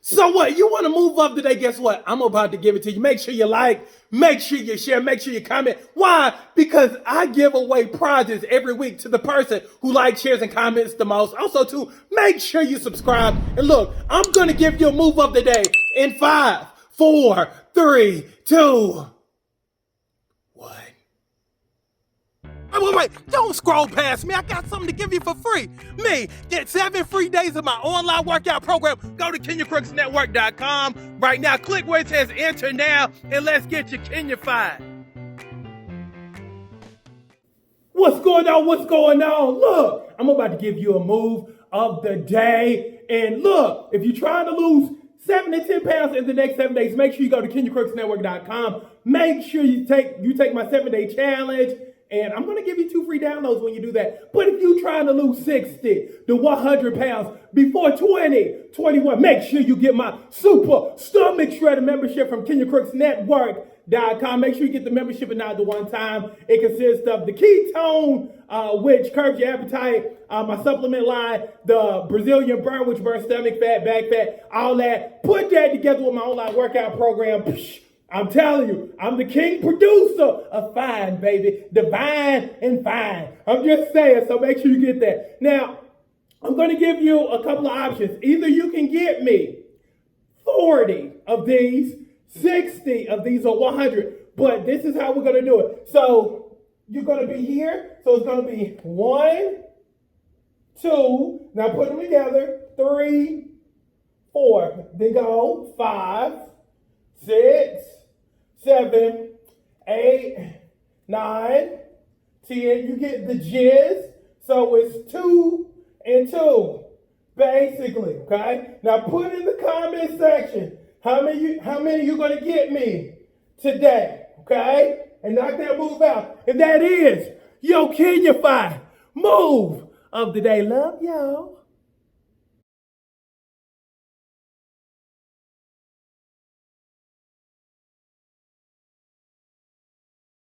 So what? You want to move up today? Guess what? I'm about to give it to you. Make sure you like, make sure you share, make sure you comment. Why? Because I give away prizes every week to the person who likes, shares, and comments the most. Also, too, make sure you subscribe. And look, I'm going to give you a move up today in 5, 4, 3, 2, 1. Wait, don't scroll past me. I got something to give you for free. Get 7 free days of my online workout program. Go to KENYACrooksNetwork.com right now. Click where it says enter now, and let's get you KENYAFIED. What's going on? What's going on? Look, I'm about to give you a move of the day. And look, if you're trying to lose 7 to 10 pounds in the next 7 days, make sure you go to KENYACrooksNetwork.com. Make sure you take my 7-day challenge. And I'm going to give you 2 free downloads when you do that. But if you're trying to lose 60 to 100 pounds before 2021, make sure you get my super stomach shredder membership from KENYACrooksNetwork.com. Make sure you get the membership and not the one time. It consists of the ketone, which curbs your appetite, my supplement line, the Brazilian burn, which burns stomach fat, back fat, all that. Put that together with my online workout program. I'm telling you, I'm the king producer of fine, baby. Divine and fine. I'm just saying, so make sure you get that. Now, I'm going to give you a couple of options. Either you can get me 40 of these, 60 of these, or 100. But this is how we're going to do it. So you're going to be here. So it's going to be 1, 2. Now put them together. 3, 4. Then go 5, 6, 7, 8, 9, 10. You get the gist. So it's 2 and 2, basically. Okay. Now put in the comment section how many you gonna get me today. Okay, and knock that move out. And that is your KENYAFIED move of the day. Love y'all.